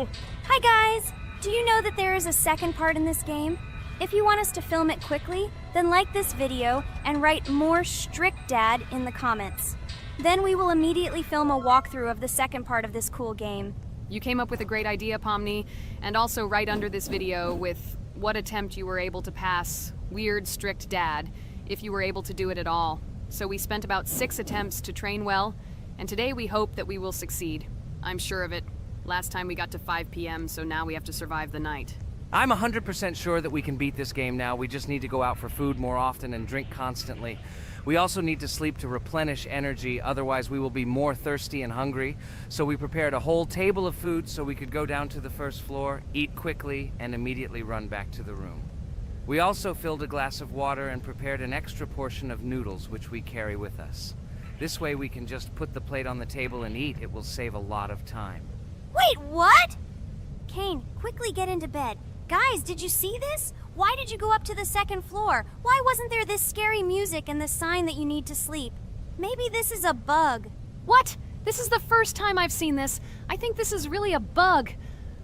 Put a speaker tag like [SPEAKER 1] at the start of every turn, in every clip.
[SPEAKER 1] Hello!
[SPEAKER 2] Hi guys! Do you know that there is a second part in this game? If you want us to film it quickly, then like this video and write "more strict dad" in the comments. Then we will immediately film a walkthrough of the second part of this cool game.
[SPEAKER 3] You came up with a great idea, Pomni, and also right under this video with what attempt you were able to pass weird strict dad, if you were able to do it at all. So we spent about 6 attempts to train well, and today we hope that we will succeed. I'm sure of it. Last time we got to 5 p.m., so now we have to survive the night.
[SPEAKER 1] I'm 100% sure that we can beat this game now. We just need to go out for food more often and drink constantly. We also need to sleep to replenish energy, otherwise we will be more thirsty and hungry. So we prepared a whole table of food so we could go down to the first floor, eat quickly, and immediately run back to the room. We also filled a glass of water and prepared an extra portion of noodles, which we carry with us. This way we can just put the plate on the table and eat. It will save a lot of time.
[SPEAKER 2] Wait, what? Kane, quickly get into bed. Guys, did you see this? Why did you go up to the second floor? Why wasn't there this scary music and the sign that you need to sleep? Maybe this is a bug.
[SPEAKER 3] What? This is the first time I've seen this. I think this is really a bug.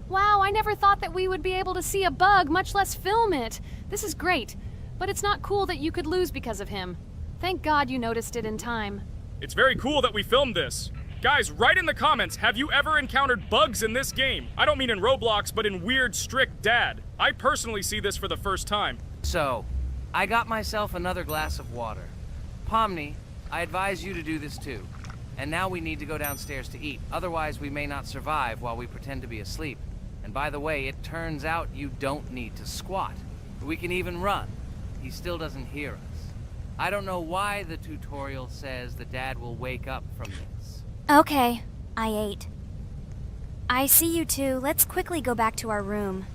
[SPEAKER 3] Wow, I never thought that we would be able to see a bug, much less film it. This is great, but it's not cool that you could lose because of him. Thank God you noticed it in time.
[SPEAKER 4] It's very cool that we filmed this. Guys, write in the comments, have you ever encountered bugs in this game? I don't mean in Roblox, but in weird, strict dad. I personally see this for the first time.
[SPEAKER 1] So, I got myself another glass of water. Pomni, I advise you to do this too. And now we need to go downstairs to eat. Otherwise, we may not survive while we pretend to be asleep. And by the way, it turns out you don't need to squat. We can even run. He still doesn't hear us. I don't know why the tutorial says that Dad will wake up from this.
[SPEAKER 2] Okay, I ate. I see you two. Let's quickly go back to our room.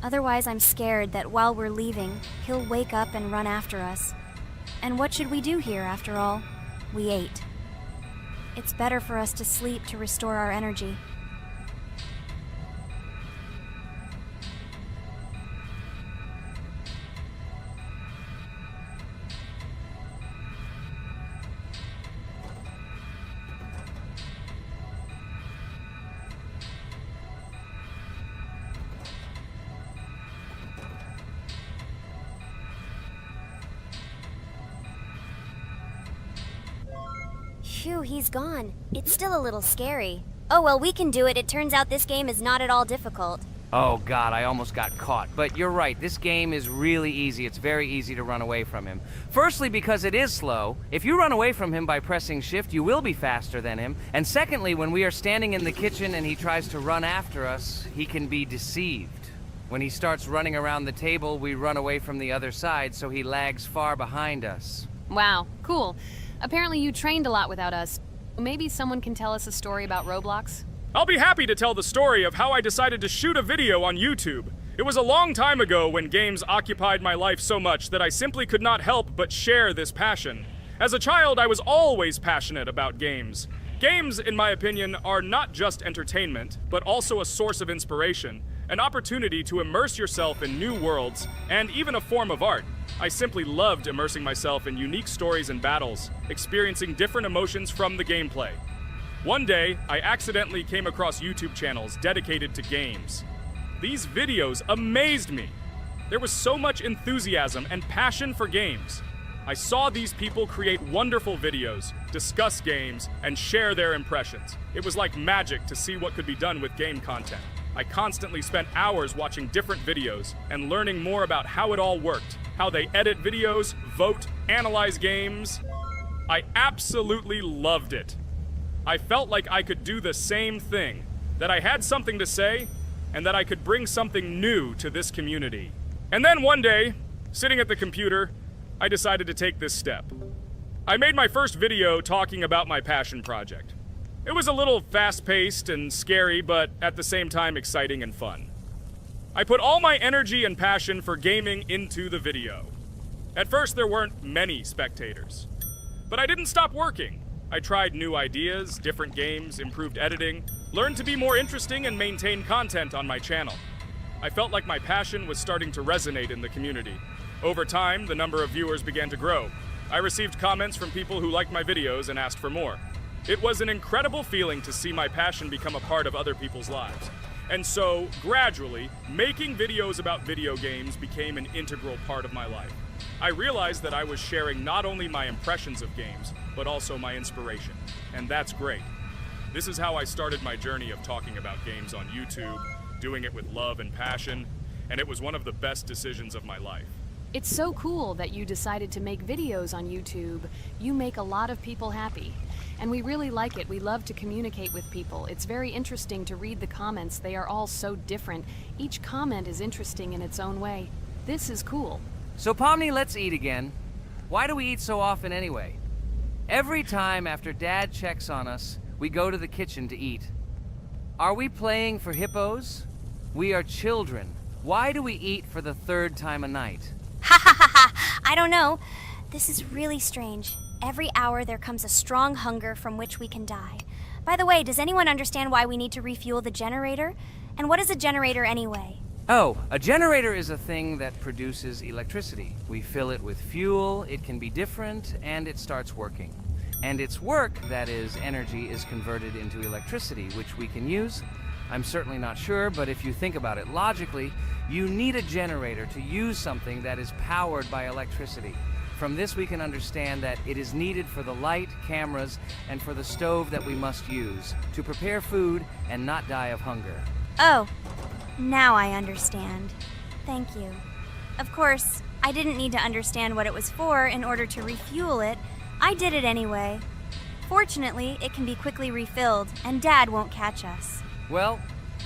[SPEAKER 2] Otherwise, I'm scared that while we're leaving, he'll wake up and run after us. And what should we do here, after all? We ate. It's better for us to sleep to restore our energy. Phew, he's gone. It's still a little scary. Oh well, we can do it. It turns out this game is not at all difficult.
[SPEAKER 1] Oh God, I almost got caught. But you're right, this game is really easy. It's very easy to run away from him. Firstly, because it is slow. If you run away from him by pressing shift, you will be faster than him. And secondly, when we are standing in the kitchen and he tries to run after us, he can be deceived. When he starts running around the table, we run away from the other side, so he lags far behind us.
[SPEAKER 3] Wow, cool. Apparently you trained a lot without us. Maybe someone can tell us a story about Roblox?
[SPEAKER 4] I'll be happy to tell the story of how I decided to shoot a video on YouTube. It was a long time ago when games occupied my life so much that I simply could not help but share this passion. As a child, I was always passionate about games. Games, in my opinion, are not just entertainment, but also a source of inspiration, an opportunity to immerse yourself in new worlds, and even a form of art. I simply loved immersing myself in unique stories and battles, experiencing different emotions from the gameplay. One day, I accidentally came across YouTube channels dedicated to games. These videos amazed me. There was so much enthusiasm and passion for games. I saw these people create wonderful videos, discuss games, and share their impressions. It was like magic to see what could be done with game content. I constantly spent hours watching different videos and learning more about how it all worked, how they edit videos, vote, analyze games. I absolutely loved it. I felt like I could do the same thing, that I had something to say, and that I could bring something new to this community. And then one day, sitting at the computer, I decided to take this step. I made my first video talking about my passion project. It was a little fast-paced and scary, but at the same time exciting and fun. I put all my energy and passion for gaming into the video. At first, there weren't many spectators. But I didn't stop working. I tried new ideas, different games, improved editing, learned to be more interesting, and maintain content on my channel. I felt like my passion was starting to resonate in the community. Over time, the number of viewers began to grow. I received comments from people who liked my videos and asked for more. It was an incredible feeling to see my passion become a part of other people's lives. And so, gradually, making videos about video games became an integral part of my life. I realized that I was sharing not only my impressions of games, but also my inspiration. And that's great. This is how I started my journey of talking about games on YouTube, doing it with love and passion, and it was one of the best decisions of my life.
[SPEAKER 3] It's so cool that you decided to make videos on YouTube. You make a lot of people happy. And we really like it. We love to communicate with people. It's very interesting to read the comments. They are all so different. Each comment is interesting in its own way. This is cool.
[SPEAKER 1] So Pomni, let's eat again. Why do we eat so often anyway? Every time after Dad checks on us, we go to the kitchen to eat. Are we playing for hippos? We are children. Why do we eat for the third time a night?
[SPEAKER 2] Ha ha ha ha! I don't know. This is really strange. Every hour there comes a strong hunger from which we can die. By the way, does anyone understand why we need to refuel the generator? And what is a generator anyway?
[SPEAKER 1] Oh, a generator is a thing that produces electricity. We fill it with fuel, it can be different, and it starts working. And its work, that is, energy, is converted into electricity, which we can use. I'm certainly not sure, but if you think about it logically, you need a generator to use something that is powered by electricity. From this we can understand that it is needed for the light, cameras, and for the stove that we must use, to prepare food and not die of hunger.
[SPEAKER 2] Oh, now I understand. Thank you. Of course, I didn't need to understand what it was for in order to refuel it. I did it anyway. Fortunately, it can be quickly refilled, and Dad won't catch us.
[SPEAKER 1] Well,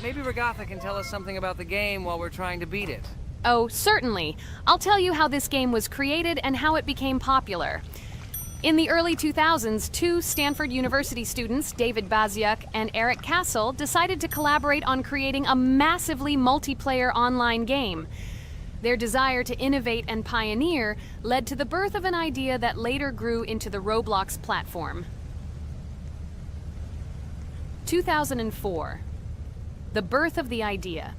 [SPEAKER 1] maybe Regatha can tell us something about the game while we're trying to beat it.
[SPEAKER 3] Oh, certainly. I'll tell you how this game was created and how it became popular. In the early 2000s, two Stanford University students, David Baziuk and Eric Castle, decided to collaborate on creating a massively multiplayer online game. Their desire to innovate and pioneer led to the birth of an idea that later grew into the Roblox platform. 2004. The birth of the idea.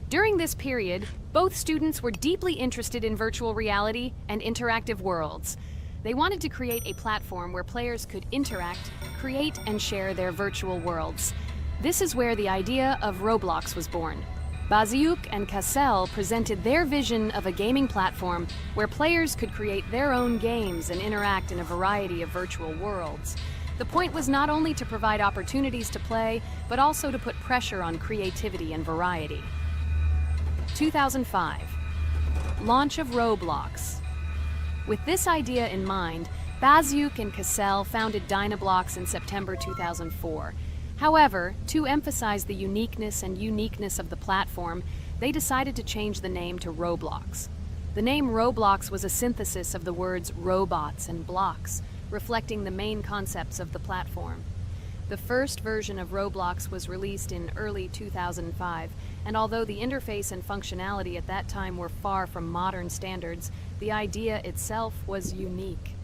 [SPEAKER 3] During this period, both students were deeply interested in virtual reality and interactive worlds. They wanted to create a platform where players could interact, create, and share their virtual worlds. This is where the idea of Roblox was born. Baziuk and Cassell presented their vision of a gaming platform where players could create their own games and interact in a variety of virtual worlds. The point was not only to provide opportunities to play, but also to put pressure on creativity and variety. 2005. Launch of Roblox. With this idea in mind, Baziuk and Cassell founded Dynablox in September 2004. However, to emphasize the uniqueness of the platform, they decided to change the name to Roblox. The name Roblox was a synthesis of the words robots and blocks, reflecting the main concepts of the platform. The first version of Roblox was released in early 2005, and although the interface and functionality at that time were far from modern standards, the idea itself was unique.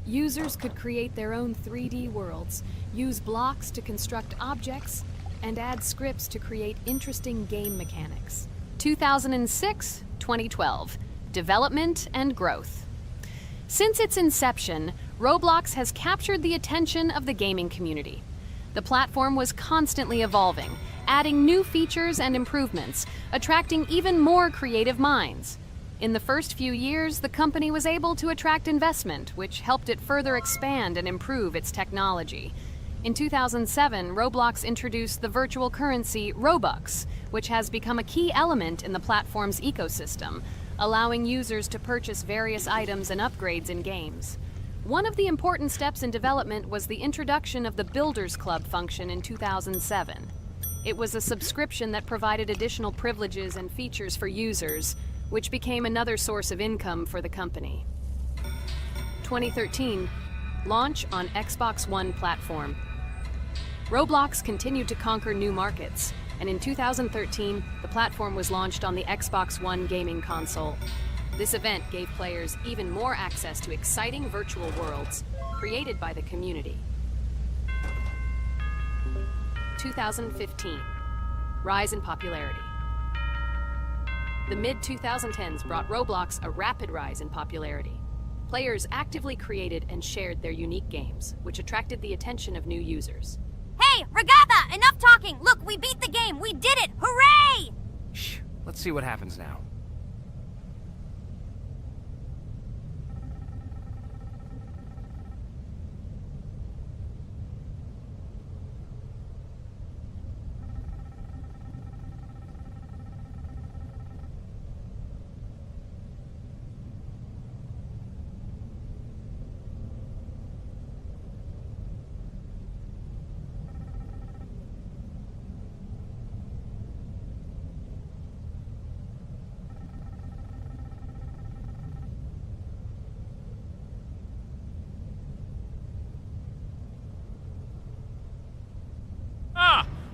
[SPEAKER 3] Users could create their own 3D worlds, use blocks to construct objects, and add scripts to create interesting game mechanics. 2006-2012. Development and growth. Since its inception, Roblox has captured the attention of the gaming community. The platform was constantly evolving, adding new features and improvements, attracting even more creative minds. In the first few years, the company was able to attract investment, which helped it further expand and improve its technology. In 2007, Roblox introduced the virtual currency Robux, which has become a key element in the platform's ecosystem, allowing users to purchase various items and upgrades in games. One of the important steps in development was the introduction of the Builders Club function in 2007. It was a subscription that provided additional privileges and features for users, which became another source of income for the company. 2013, launch on Xbox One platform. Roblox continued to conquer new markets, and in 2013, the platform was launched on the Xbox One gaming console. This event gave players even more access to exciting virtual worlds created by the community. 2015, rise in popularity. The mid-2010s brought Roblox a rapid rise in popularity. Players actively created and shared their unique games, which attracted the attention of new users.
[SPEAKER 2] Hey, Regatha, enough talking! Look, we beat the game! We did it! Hooray!
[SPEAKER 1] Shh, let's see what happens now.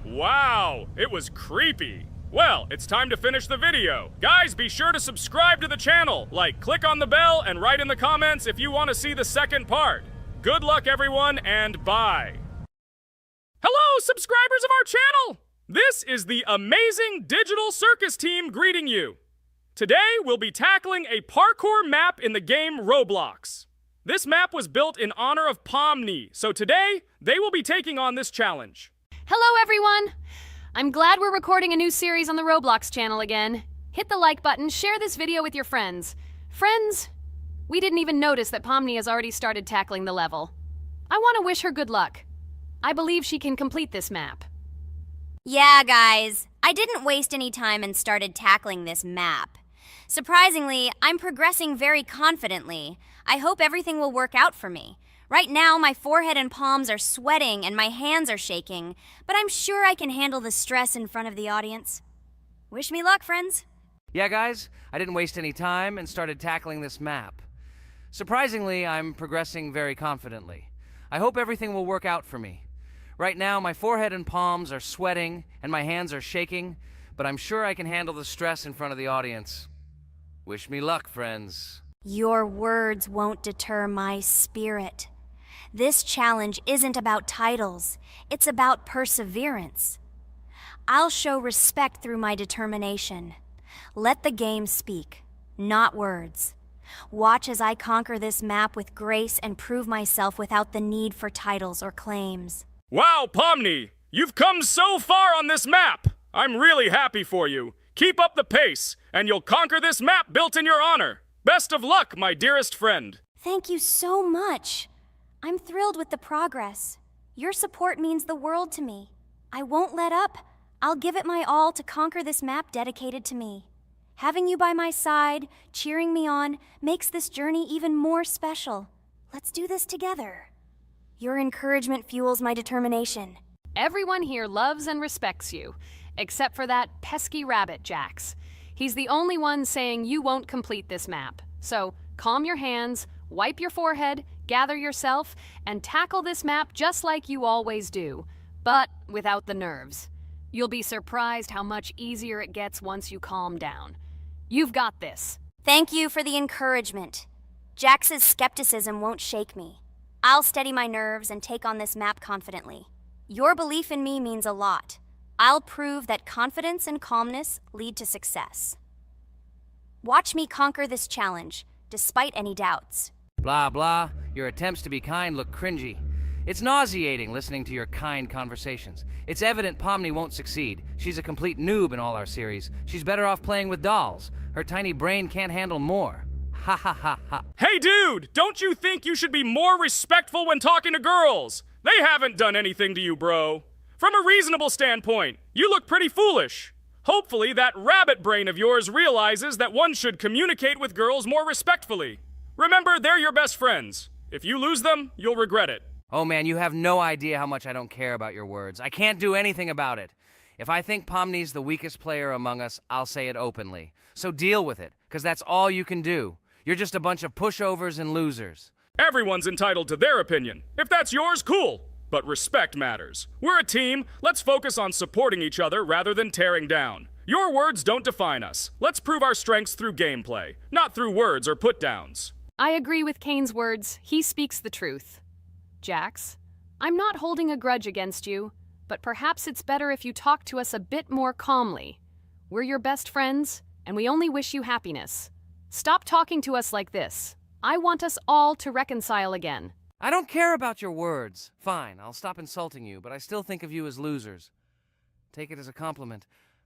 [SPEAKER 4] Wow, it was creepy. Well, it's time to finish the video. Guys, be sure to subscribe to the channel. Click on the bell and write in the comments if you want to see the second part. Good luck, everyone, and bye. Hello, subscribers of our channel! This is the amazing digital circus team greeting you. Today, we'll be tackling a parkour map in the game Roblox. This map was built in honor of Pomni, so today, they will be taking on this challenge.
[SPEAKER 3] Hello, everyone! I'm glad we're recording a new series on the Roblox channel again. Hit the like button, share this video with your friends. Friends, we didn't even notice that Pomni has already started tackling the level. I want to wish her good luck. I believe she can complete this map.
[SPEAKER 2] Yeah, guys. I didn't waste any time and started tackling this map. Surprisingly, I'm progressing very confidently. I hope everything will work out for me. Right now, my forehead and palms are sweating and my hands are shaking, but I'm sure I can handle the stress in front of the audience. Wish me luck, friends.
[SPEAKER 1] Yeah, guys, I didn't waste any time and started tackling this map. Surprisingly, I'm progressing very confidently. I hope everything will work out for me. Right now, my forehead and palms are sweating and my hands are shaking, but I'm sure I can handle the stress in front of the audience. Wish me luck, friends.
[SPEAKER 2] Your words won't deter my spirit. This challenge isn't about titles, it's about perseverance. I'll show respect through my determination. Let the game speak, not words. Watch as I conquer this map with grace and prove myself without the need for titles or claims.
[SPEAKER 4] Wow, Pomni! You've come so far on this map! I'm really happy for you. Keep up the pace, and you'll conquer this map built in your honor. Best of luck, my dearest friend.
[SPEAKER 2] Thank you so much. I'm thrilled with the progress. Your support means the world to me. I won't let up. I'll give it my all to conquer this map dedicated to me. Having you by my side, cheering me on, makes this journey even more special. Let's do this together. Your encouragement fuels my determination.
[SPEAKER 3] Everyone here loves and respects you, except for that pesky rabbit, Jax. He's the only one saying you won't complete this map. So, calm your hands, wipe your forehead, gather yourself, and tackle this map just like you always do, but without the nerves. You'll be surprised how much easier it gets once you calm down. You've got this.
[SPEAKER 2] Thank you for the encouragement. Jax's skepticism won't shake me. I'll steady my nerves and take on this map confidently. Your belief in me means a lot. I'll prove that confidence and calmness lead to success. Watch me conquer this challenge, despite any doubts.
[SPEAKER 1] Blah, blah. Your attempts to be kind look cringy. It's nauseating listening to your kind conversations. It's evident Pomni won't succeed. She's a complete noob in all our series. She's better off playing with dolls. Her tiny brain can't handle more. Ha ha ha ha.
[SPEAKER 4] Hey, dude! Don't you think you should be more respectful when talking to girls? They haven't done anything to you, bro. From a reasonable standpoint, you look pretty foolish. Hopefully that rabbit brain of yours realizes that one should communicate with girls more respectfully. Remember, they're your best friends. If you lose them, you'll regret it.
[SPEAKER 1] Oh man, you have no idea how much I don't care about your words. I can't do anything about it. If I think Pomni's the weakest player among us, I'll say it openly. So deal with it, because that's all you can do. You're just a bunch of pushovers and losers.
[SPEAKER 4] Everyone's entitled to their opinion. If that's yours, cool. But respect matters. We're a team. Let's focus on supporting each other rather than tearing down. Your words don't define us. Let's prove our strengths through gameplay, not through words or put-downs.
[SPEAKER 3] I agree with Kane's words. He speaks the truth. Jax, I'm not holding a grudge against you, but perhaps it's better if you talk to us a bit more calmly. We're your best friends, and we only wish you happiness. Stop talking to us like this. I want us all to reconcile again.
[SPEAKER 1] I don't care about your words. Fine, I'll stop insulting you, but I still think of you as losers. Take it as a compliment.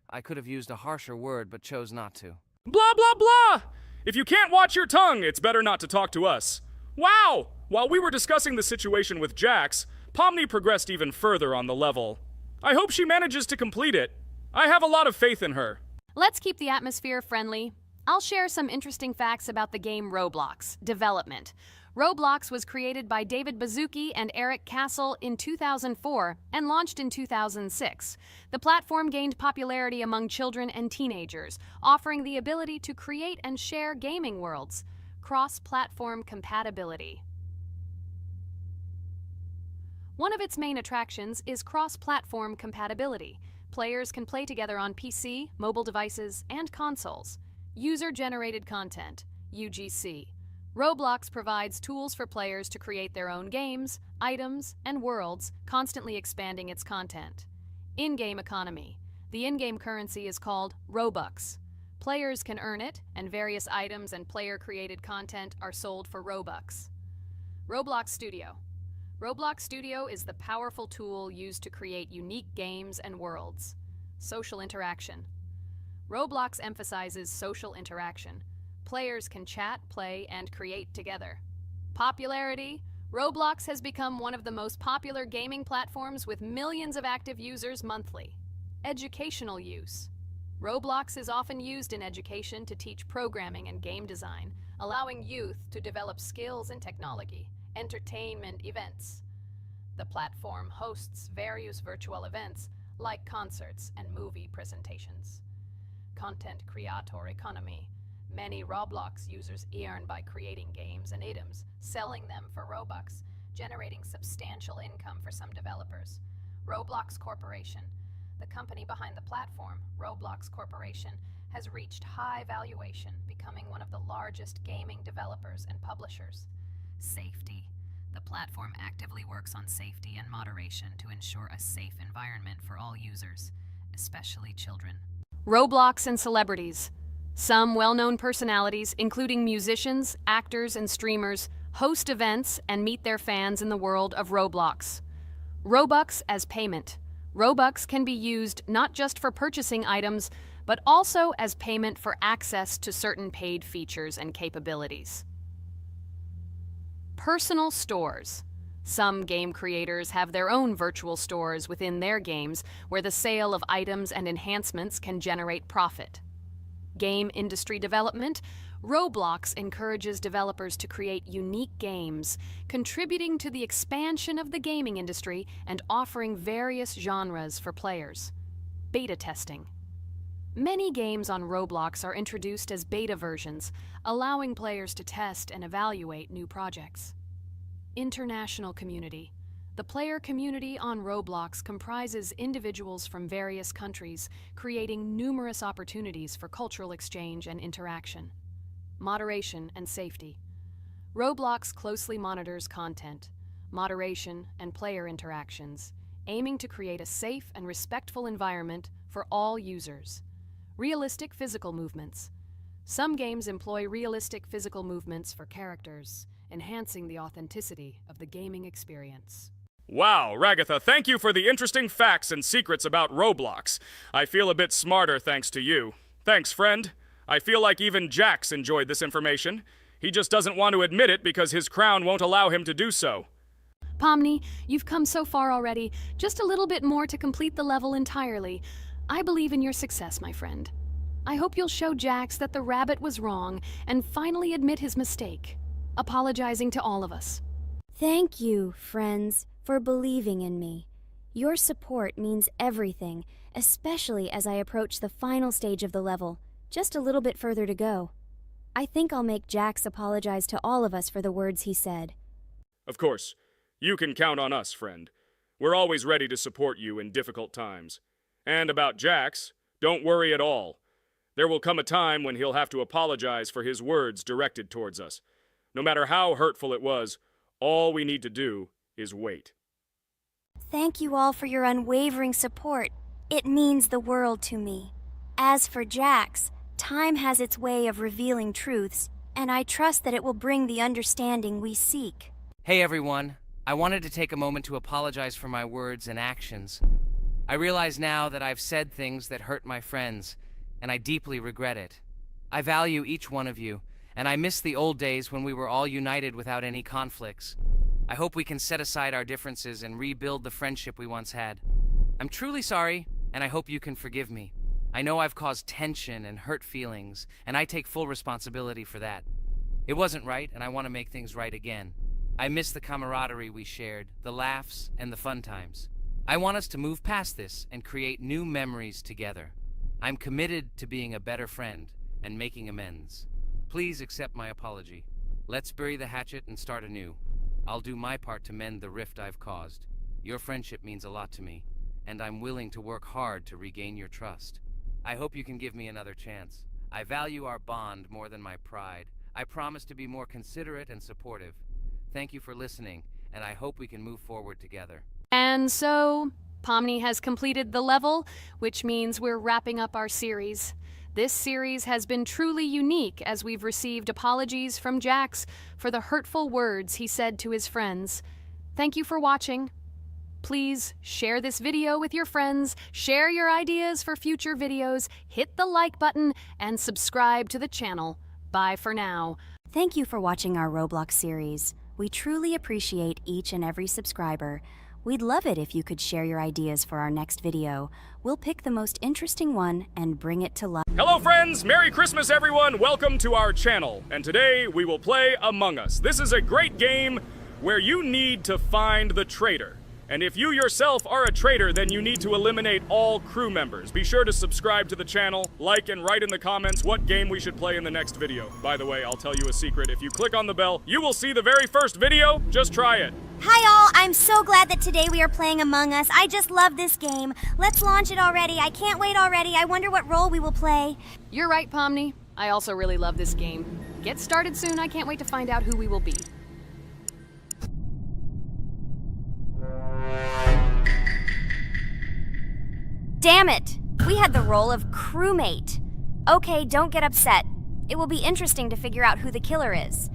[SPEAKER 1] I could have used a harsher word, but chose not to.
[SPEAKER 4] Blah, blah, blah! If you can't watch your tongue, it's better not to talk to us. Wow! While we were discussing the situation with Jax, Pomni progressed even further on the level. I hope she manages to complete it. I have a lot of faith in her.
[SPEAKER 3] Let's keep the atmosphere friendly. I'll share some interesting facts about the game Roblox development. Roblox was created by David Baszucki and Eric Castle in 2004 and launched in 2006. The platform gained popularity among children and teenagers, offering the ability to create and share gaming worlds. Cross-platform compatibility. One of its main attractions is cross-platform compatibility. Players can play together on PC, mobile devices, and consoles. User-generated content, UGC. Roblox provides tools for players to create their own games, items, and worlds, constantly expanding its content. In-game economy. The in-game currency is called Robux. Players can earn it, and various items and player-created content are sold for Robux. Roblox Studio. Roblox Studio is the powerful tool used to create unique games and worlds. Social interaction. Roblox emphasizes social interaction. Players can chat, play, and create together. Popularity. Roblox has become one of the most popular gaming platforms with millions of active users monthly. Educational use. Roblox is often used in education to teach programming and game design, allowing youth to develop skills in technology. Entertainment events. The platform hosts various virtual events like concerts and movie presentations. Content creator economy. Many Roblox users earn by creating games and items, selling them for Robux, generating substantial income for some developers. Roblox Corporation. The company behind the platform, Roblox Corporation, has reached high valuation, becoming one of the largest gaming developers and publishers. Safety. The platform actively works on safety and moderation to ensure a safe environment for all users, especially children. Roblox and celebrities. Some well-known personalities, including musicians, actors, and streamers, host events and meet their fans in the world of Roblox. Robux as payment. Robux can be used not just for purchasing items, but also as payment for access to certain paid features and capabilities. Personal stores. Some game creators have their own virtual stores within their games where the sale of items and enhancements can generate profit. Game industry development. Roblox encourages developers to create unique games, contributing to the expansion of the gaming industry and offering various genres for players. Beta testing. Many games on Roblox are introduced as beta versions, allowing players to test and evaluate new projects. International community. The player community on Roblox comprises individuals from various countries, creating numerous opportunities for cultural exchange and interaction. Moderation and safety. Roblox closely monitors content, moderation, and player interactions, aiming to create a safe and respectful environment for all users. Realistic physical movements. Some games employ realistic physical movements for characters, enhancing the authenticity of the gaming experience.
[SPEAKER 4] Wow, Ragatha, thank you for the interesting facts and secrets about Roblox. I feel a bit smarter thanks to you. Thanks, friend. I feel like even Jax enjoyed this information. He just doesn't want to admit it because his crown won't allow him to do so.
[SPEAKER 3] Pomni, you've come so far already. Just a little bit more to complete the level entirely. I believe in your success, my friend. I hope you'll show Jax that the rabbit was wrong and finally admit his mistake, apologizing to all of us.
[SPEAKER 2] Thank you, friends, for believing in me. Your support means everything, especially as I approach the final stage of the level, just a little bit further to go. I think I'll make Jax apologize to all of us for the words he said.
[SPEAKER 4] Of course. You can count on us, friend. We're always ready to support you in difficult times. And about Jax, don't worry at all. There will come a time when he'll have to apologize for his words directed towards us. No matter how hurtful it was, all we need to do is wait.
[SPEAKER 2] Thank you all for your unwavering support. It means the world to me. As for Jax, time has its way of revealing truths, and I trust that it will bring the understanding we seek.
[SPEAKER 1] Hey everyone, I wanted to take a moment to apologize for my words and actions. I realize now that I've said things that hurt my friends, and I deeply regret it. I value each one of you, and I miss the old days when we were all united without any conflicts. I hope we can set aside our differences and rebuild the friendship we once had. I'm truly sorry, and I hope you can forgive me. I know I've caused tension and hurt feelings, and I take full responsibility for that. It wasn't right, and I want to make things right again. I miss the camaraderie we shared, the laughs, and the fun times. I want us to move past this and create new memories together. I'm committed to being a better friend and making amends. Please accept my apology. Let's bury the hatchet and start anew. I'll do my part to mend the rift I've caused. Your friendship means a lot to me, and I'm willing to work hard to regain your trust. I hope you can give me another chance. I value our bond more than my pride. I promise to be more considerate and supportive. Thank you for listening, and I hope we can move forward together.
[SPEAKER 3] And so, Pomni has completed the level, which means we're wrapping up our series. This series has been truly unique as we've received apologies from Jax for the hurtful words he said to his friends. Thank you for watching. Please share this video with your friends, share your ideas for future videos, hit the like button, and subscribe to the channel. Bye for now.
[SPEAKER 2] Thank you for watching our Roblox series. We truly appreciate each and every subscriber. We'd love it if you could share your ideas for our next video. We'll pick the most interesting one and bring it to life.
[SPEAKER 4] Hello friends, Merry Christmas everyone, welcome to our channel. And today we will play Among Us. This is a great game where you need to find the traitor. And if you yourself are a traitor, then you need to eliminate all crew members. Be sure to subscribe to the channel, like and write in the comments what game we should play in the next video. By the way, I'll tell you a secret. If you click on the bell, you will see the very first video. Just try it.
[SPEAKER 2] Hi all, I'm so glad that today we are playing Among Us. I just love this game. Let's launch it already. I can't wait already. I wonder what role we will play.
[SPEAKER 3] You're right, Pomni. I also really love this game. Get started soon. I can't wait to find out who we will be.
[SPEAKER 2] Damn it! We had the role of crewmate. Okay, don't get upset. It will be interesting to figure out who the killer is.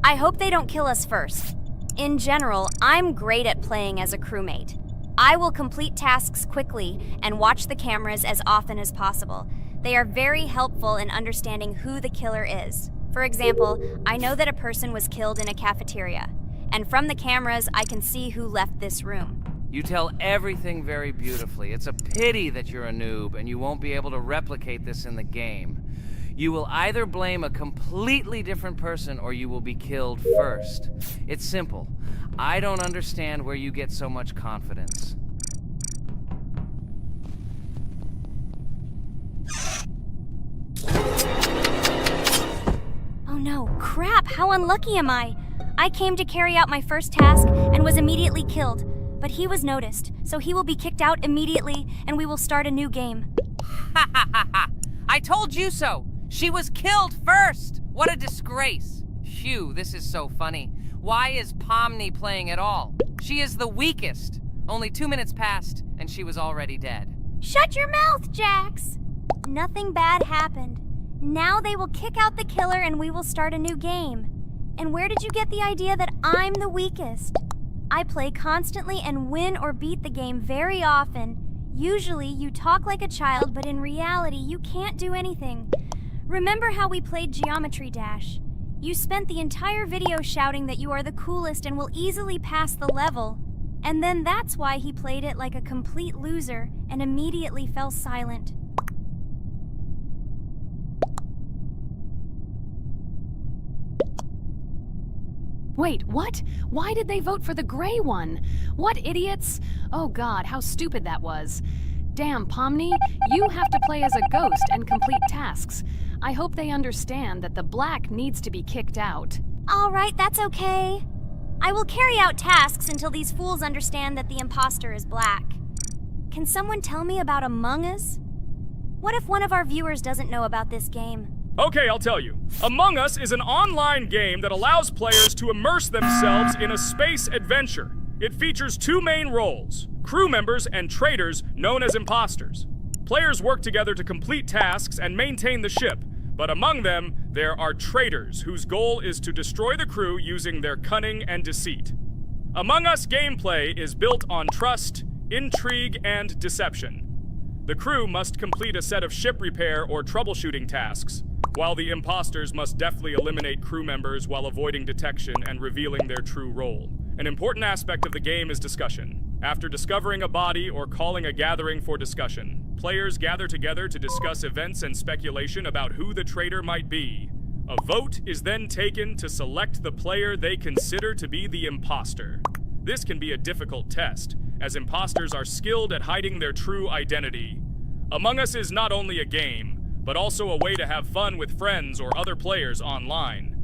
[SPEAKER 2] I hope they don't kill us first. In general, I'm great at playing as a crewmate. I will complete tasks quickly and watch the cameras as often as possible. They are very helpful in understanding who the killer is. For example, I know that a person was killed in a cafeteria, and from the cameras, I can see who left this room.
[SPEAKER 1] You tell everything very beautifully. It's a pity that you're a noob and you won't be able to replicate this in the game. You will either blame a completely different person or you will be killed first. It's simple. I don't understand where you get so much confidence.
[SPEAKER 2] Oh no, crap, how unlucky am I? I came to carry out my first task and was immediately killed. But he was noticed, so he will be kicked out immediately, and we will start a new game.
[SPEAKER 1] Ha ha ha ha! I told you so! She was killed first! What a disgrace! Phew, this is so funny. Why is Pomni playing at all? She is the weakest. Only 2 minutes passed, and she was already dead.
[SPEAKER 2] Shut your mouth, Jax! Nothing bad happened. Now they will kick out the killer and we will start a new game. And where did you get the idea that I'm the weakest? I play constantly and win or beat the game very often. Usually, you talk like a child, but in reality, you can't do anything. Remember how we played Geometry Dash? You spent the entire video shouting that you are the coolest and will easily pass the level. And then that's why he played it like a complete loser and immediately fell silent.
[SPEAKER 3] Wait, what? Why did they vote for the gray one? What idiots? Oh god, how stupid that was. Damn, Pomni, you have to play as a ghost and complete tasks. I hope they understand that the black needs to be kicked out.
[SPEAKER 2] All right, that's okay. I will carry out tasks until these fools understand that the imposter is black. Can someone tell me about Among Us? What if one of our viewers doesn't know about this game?
[SPEAKER 4] Okay, I'll tell you. Among Us is an online game that allows players to immerse themselves in a space adventure. It features 2 main roles, crew members and traitors known as imposters. Players work together to complete tasks and maintain the ship, But among them, there are traitors whose goal is to destroy the crew using their cunning and deceit. Among Us gameplay is built on trust, intrigue, and deception. The crew must complete a set of ship repair or troubleshooting tasks, while the imposters must deftly eliminate crew members while avoiding detection and revealing their true role. An important aspect of the game is discussion. After discovering a body or calling a gathering for discussion, players gather together to discuss events and speculation about who the traitor might be. A vote is then taken to select the player they consider to be the imposter. This can be a difficult test, as imposters are skilled at hiding their true identity. Among Us is not only a game, but also a way to have fun with friends or other players online.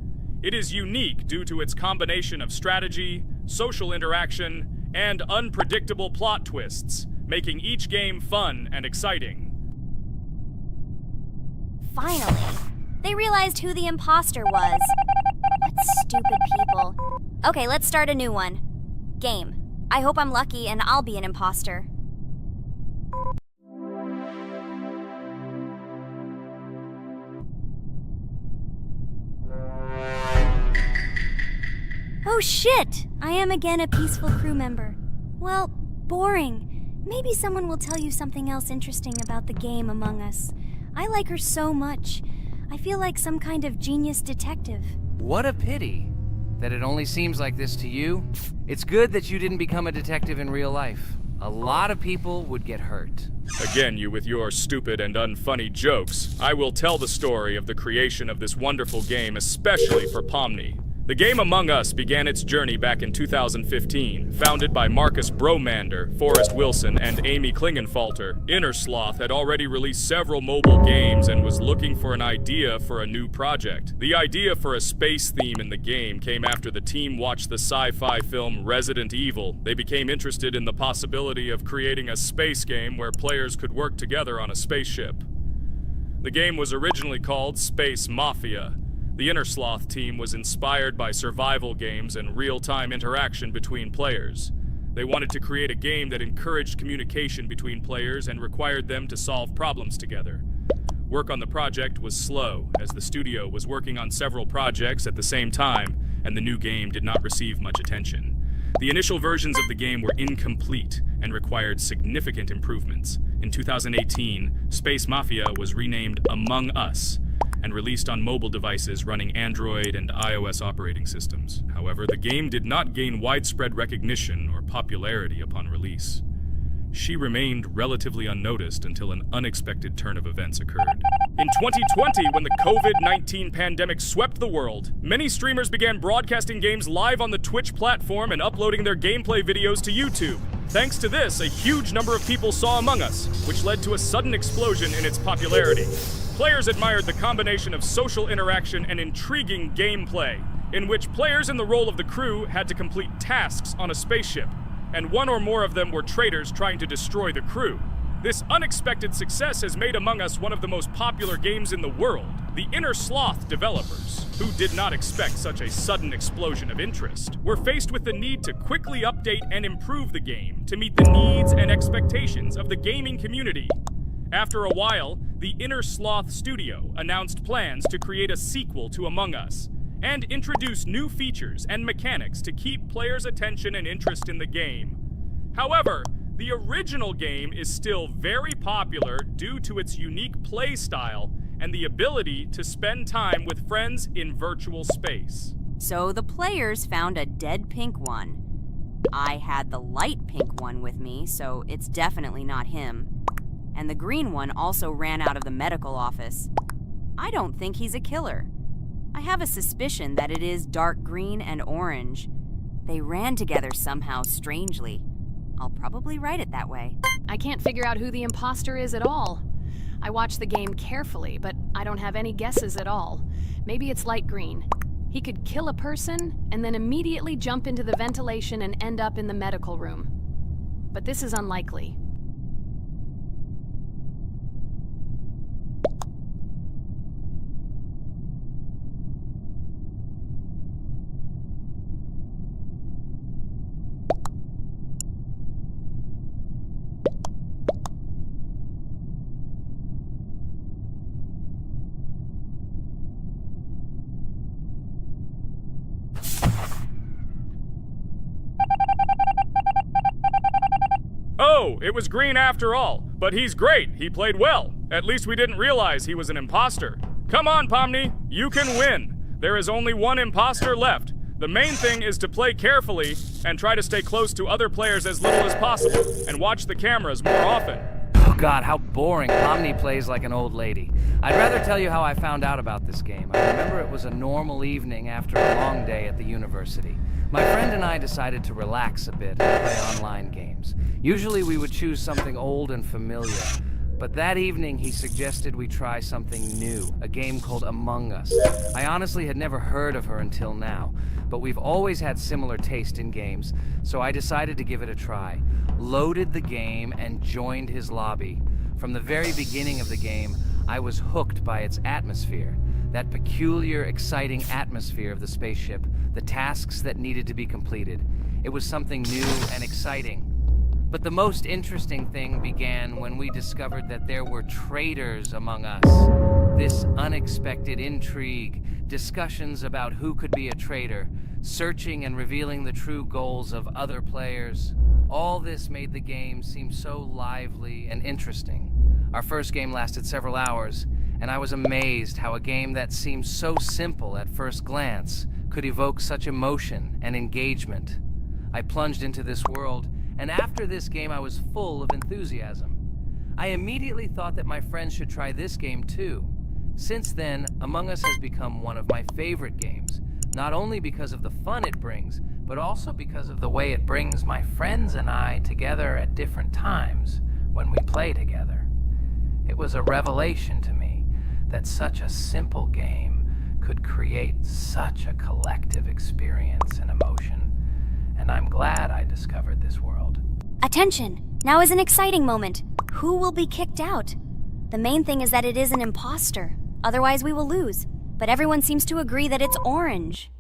[SPEAKER 4] It is unique due to its combination of strategy, social interaction, and unpredictable plot twists, making each game fun and exciting.
[SPEAKER 2] Finally, they realized who the imposter was. What stupid people. Okay, let's start a new one. Game. I hope I'm lucky and I'll be an imposter. Oh shit! I am again a peaceful crew member. Well, boring. Maybe someone will tell you something else interesting about the game Among Us. I like her so much. I feel like some kind of genius detective.
[SPEAKER 1] What a pity that it only seems like this to you. It's good that you didn't become a detective in real life. A lot of people would get hurt.
[SPEAKER 4] Again, you with your stupid and unfunny jokes. I will tell the story of the creation of this wonderful game, especially for Pomni. The game Among Us began its journey back in 2015. Founded by Marcus Bromander, Forrest Wilson, and Amy Klingenfalter, Innersloth had already released several mobile games and was looking for an idea for a new project. The idea for a space theme in the game came after the team watched the sci-fi film Resident Evil. They became interested in the possibility of creating a space game where players could work together on a spaceship. The game was originally called Space Mafia. The Innersloth team was inspired by survival games and real-time interaction between players. They wanted to create a game that encouraged communication between players and required them to solve problems together. Work on the project was slow, as the studio was working on several projects at the same time, and the new game did not receive much attention. The initial versions of the game were incomplete and required significant improvements. In 2018, Space Mafia was renamed Among Us, and released on mobile devices running Android and iOS operating systems. However, the game did not gain widespread recognition or popularity upon release. She remained relatively unnoticed until an unexpected turn of events occurred. In 2020, when the COVID-19 pandemic swept the world, many streamers began broadcasting games live on the Twitch platform and uploading their gameplay videos to YouTube. Thanks to this, a huge number of people saw Among Us, which led to a sudden explosion in its popularity. Players admired the combination of social interaction and intriguing gameplay, in which players in the role of the crew had to complete tasks on a spaceship, and one or more of them were traitors trying to destroy the crew. This unexpected success has made Among Us one of the most popular games in the world. The Innersloth developers, who did not expect such a sudden explosion of interest, were faced with the need to quickly update and improve the game to meet the needs and expectations of the gaming community. After a while, the Innersloth studio announced plans to create a sequel to Among Us and introduce new features and mechanics to keep players' attention and interest in the game. However, the original game is still very popular due to its unique play style and the ability to spend time with friends in virtual space.
[SPEAKER 5] So the players found a dead pink one. I had the light pink one with me, so it's definitely not him. And the green one also ran out of the medical office. I don't think he's a killer. I have a suspicion that it is dark green and orange. They ran together somehow strangely. I'll probably write it that way.
[SPEAKER 3] I can't figure out who the imposter is at all. I watched the game carefully, but I don't have any guesses at all. Maybe it's light green. He could kill a person and then immediately jump into the ventilation and end up in the medical room. But this is unlikely.
[SPEAKER 4] Oh, it was green after all. But he's great. He played well. At least we didn't realize he was an imposter. Come on, Pomni. You can win. There is only one imposter left. The main thing is to play carefully and try to stay close to other players as little as possible and watch the cameras more often.
[SPEAKER 1] Oh God, how boring. Pomni plays like an old lady. I'd rather tell you how I found out about this game. I remember it was a normal evening after a long day at the university. My friend and I decided to relax a bit and play online games. Usually we would choose something old and familiar. But that evening, he suggested we try something new, a game called Among Us. I honestly had never heard of her until now, but we've always had similar taste in games, so I decided to give it a try. Loaded the game and joined his lobby. From the very beginning of the game, I was hooked by its atmosphere. That peculiar, exciting atmosphere of the spaceship, the tasks that needed to be completed. It was something new and exciting. But the most interesting thing began when we discovered that there were traitors among us. This unexpected intrigue, discussions about who could be a traitor, searching and revealing the true goals of other players. All this made the game seem so lively and interesting. Our first game lasted several hours, and I was amazed how a game that seemed so simple at first glance could evoke such emotion and engagement. I plunged into this world, and after this game I was full of enthusiasm. I immediately thought that my friends should try this game too. Since then, Among Us has become one of my favorite games, not only because of the fun it brings, but also because of the way it brings my friends and I together at different times when we play together. It was a revelation to me that such a simple game could create such a collective experience and emotion. And I'm glad I discovered this world.
[SPEAKER 2] Attention! Now is an exciting moment. Who will be kicked out? The main thing is that it is an imposter. Otherwise we will lose. But everyone seems to agree that it's orange.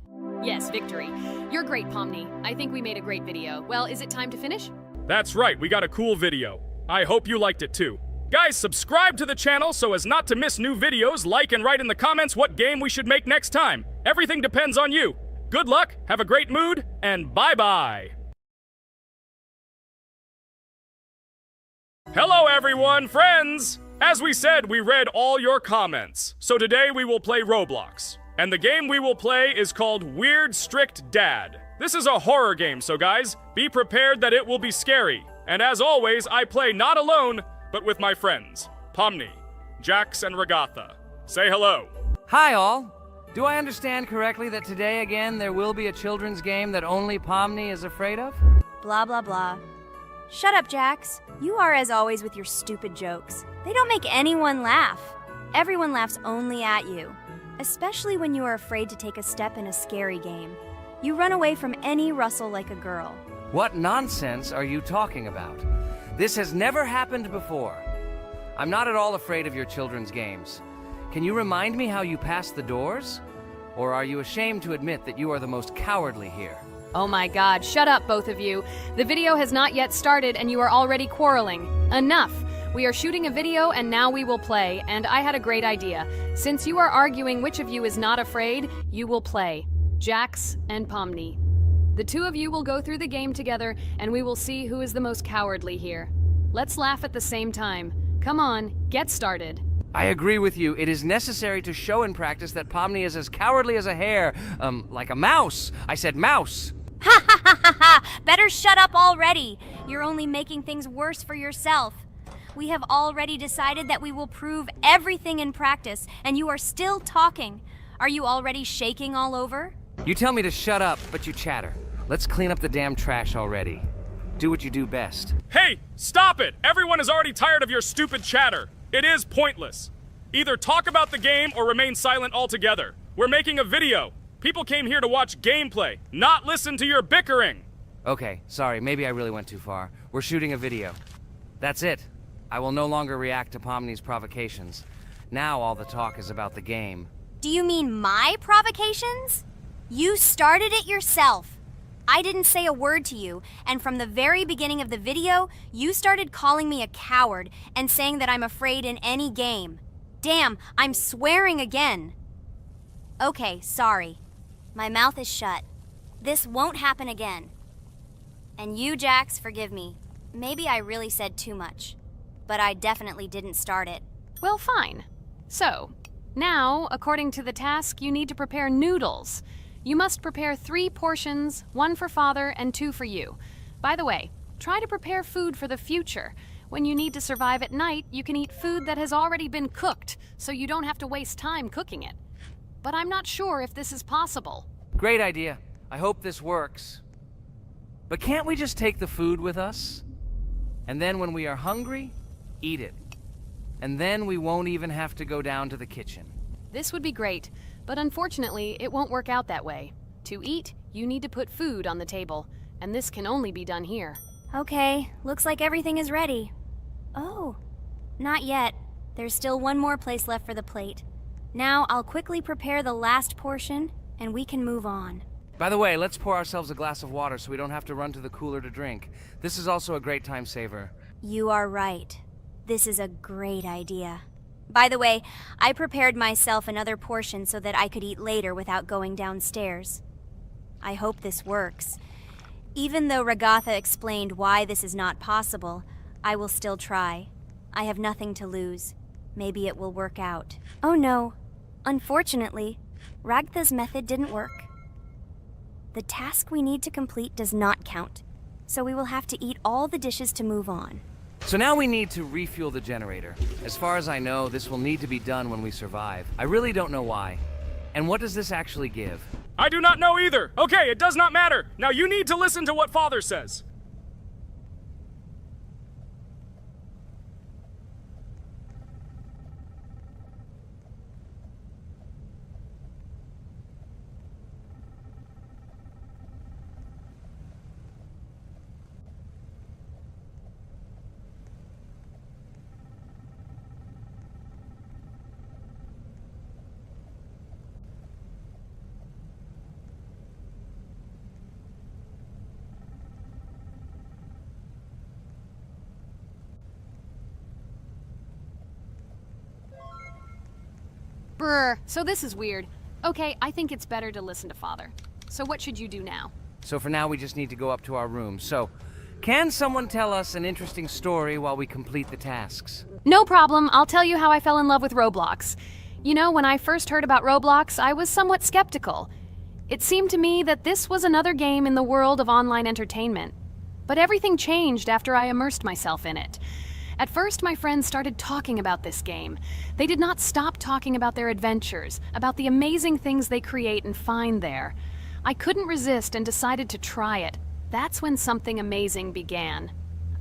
[SPEAKER 3] Yes, victory. You're great, Pomni. I think we made a great video. Well, is it time to finish?
[SPEAKER 4] That's right, we got a cool video. I hope you liked it too. Guys, subscribe to the channel so as not to miss new videos, like and write in the comments what game we should make next time. Everything depends on you. Good luck, have a great mood, and bye-bye. Hello everyone, friends! As we said, we read all your comments. So today we will play Roblox. And the game we will play is called Weird Strict Dad. This is a horror game, so guys, be prepared that it will be scary. And as always, I play not alone, but with my friends, Pomni, Jax, and Regatha. Say hello.
[SPEAKER 1] Hi all! Do I understand correctly that today again there will be a children's game that only Pomni is afraid of?
[SPEAKER 2] Blah blah blah. Shut up, Jax. You are as always with your stupid jokes. They don't make anyone laugh. Everyone laughs only at you. Especially when you are afraid to take a step in a scary game. You run away from any rustle like a girl.
[SPEAKER 1] What nonsense are you talking about? This has never happened before. I'm not at all afraid of your children's games. Can you remind me how you passed the doors? Or are you ashamed to admit that you are the most cowardly here?
[SPEAKER 3] Oh my god, shut up, both of you. The video has not yet started and you are already quarreling. Enough! We are shooting a video and now we will play, and I had a great idea. Since you are arguing which of you is not afraid, you will play. Jax and Pomni. The two of you will go through the game together and we will see who is the most cowardly here. Let's laugh at the same time. Come on, get started.
[SPEAKER 1] I agree with you. It is necessary to show in practice that Pomni is as cowardly as a hare. Like a mouse. I said mouse.
[SPEAKER 2] Ha ha ha ha ha! Better shut up already. You're only making things worse for yourself. We have already decided that we will prove everything in practice, and you are still talking. Are you already shaking all over?
[SPEAKER 1] You tell me to shut up, but you chatter. Let's clean up the damn trash already. Do what you do best.
[SPEAKER 4] Hey, stop it! Everyone is already tired of your stupid chatter. It is pointless. Either talk about the game or remain silent altogether. We're making a video. People came here to watch gameplay, not listen to your bickering.
[SPEAKER 1] Okay, sorry, maybe I really went too far. We're shooting a video. That's it. I will no longer react to Pomni's provocations. Now all the talk is about the game.
[SPEAKER 2] Do you mean my provocations? You started it yourself. I didn't say a word to you, and from the very beginning of the video, you started calling me a coward and saying that I'm afraid in any game. Damn, I'm swearing again. Okay, sorry. My mouth is shut. This won't happen again. And you, Jax, forgive me. Maybe I really said too much, but I definitely didn't start it.
[SPEAKER 3] Well, fine. So, now, according to the task, you need to prepare noodles. You must prepare 3 portions, 1 for Father and 2 for you. By the way, try to prepare food for the future. When you need to survive at night, you can eat food that has already been cooked, so you don't have to waste time cooking it. But I'm not sure if this is possible.
[SPEAKER 1] Great idea. I hope this works. But can't we just take the food with us? And then when we are hungry, eat it. And then we won't even have to go down to the kitchen.
[SPEAKER 3] This would be great, but unfortunately, it won't work out that way. To eat, you need to put food on the table, and this can only be done here.
[SPEAKER 2] Okay, looks like everything is ready. Oh, not yet. There's still one more place left for the plate. Now I'll quickly prepare the last portion, and we can move on.
[SPEAKER 1] By the way, let's pour ourselves a glass of water so we don't have to run to the cooler to drink. This is also a great time saver.
[SPEAKER 2] You are right. This is a great idea. By the way, I prepared myself another portion so that I could eat later without going downstairs. I hope this works. Even though Ragatha explained why this is not possible, I will still try. I have nothing to lose. Maybe it will work out. Oh no. Unfortunately, Ragatha's method didn't work. The task we need to complete does not count, so we will have to eat all the dishes to move on.
[SPEAKER 1] So now we need to refuel the generator. As far as I know, this will need to be done when we survive. I really don't know why. And what does this actually give?
[SPEAKER 4] I do not know either. Okay, it does not matter. Now you need to listen to what Father says.
[SPEAKER 3] Brr, so this is weird. Okay, I think it's better to listen to Father. So what should you do now?
[SPEAKER 1] So for now, we just need to go up to our room. So, can someone tell us an interesting story while we complete the tasks?
[SPEAKER 3] No problem, I'll tell you how I fell in love with Roblox. You know, when I first heard about Roblox, I was somewhat skeptical. It seemed to me that this was another game in the world of online entertainment. But everything changed after I immersed myself in it. At first, my friends started talking about this game. They did not stop talking about their adventures, about the amazing things they create and find there. I couldn't resist and decided to try it. That's when something amazing began.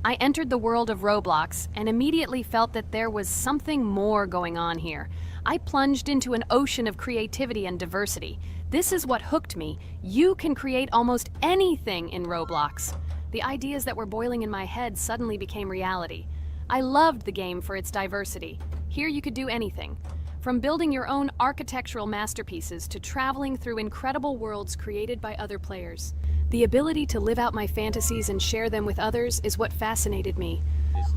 [SPEAKER 3] I entered the world of Roblox and immediately felt that there was something more going on here. I plunged into an ocean of creativity and diversity. This is what hooked me. You can create almost anything in Roblox. The ideas that were boiling in my head suddenly became reality. I loved the game for its diversity. Here you could do anything, from building your own architectural masterpieces to traveling through incredible worlds created by other players. The ability to live out my fantasies and share them with others is what fascinated me.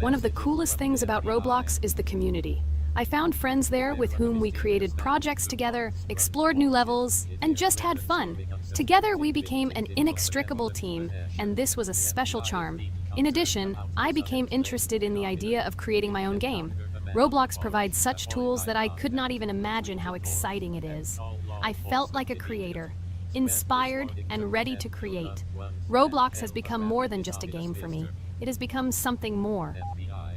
[SPEAKER 3] One of the coolest things about Roblox is the community. I found friends there with whom we created projects together, explored new levels, and just had fun. Together we became an inextricable team, and this was a special charm. In addition, I became interested in the idea of creating my own game. Roblox provides such tools that I could not even imagine how exciting it is. I felt like a creator, inspired and ready to create. Roblox has become more than just a game for me. It has become something more.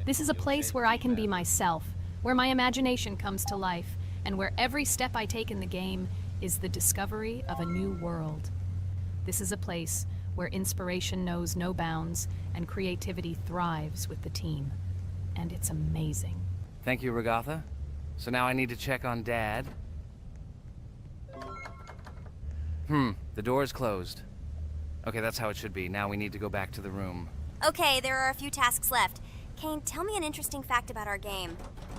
[SPEAKER 3] This is a place where I can be myself, where my imagination comes to life, and where every step I take in the game is the discovery of a new world. This is a place where inspiration knows no bounds and creativity thrives with the team. And it's amazing.
[SPEAKER 1] Thank you, Ragatha. So now I need to check on Dad. The door is closed. Okay, that's how it should be. Now we need to go back to the room.
[SPEAKER 2] Okay, there are a few tasks left. Kane, tell me an interesting fact about our game.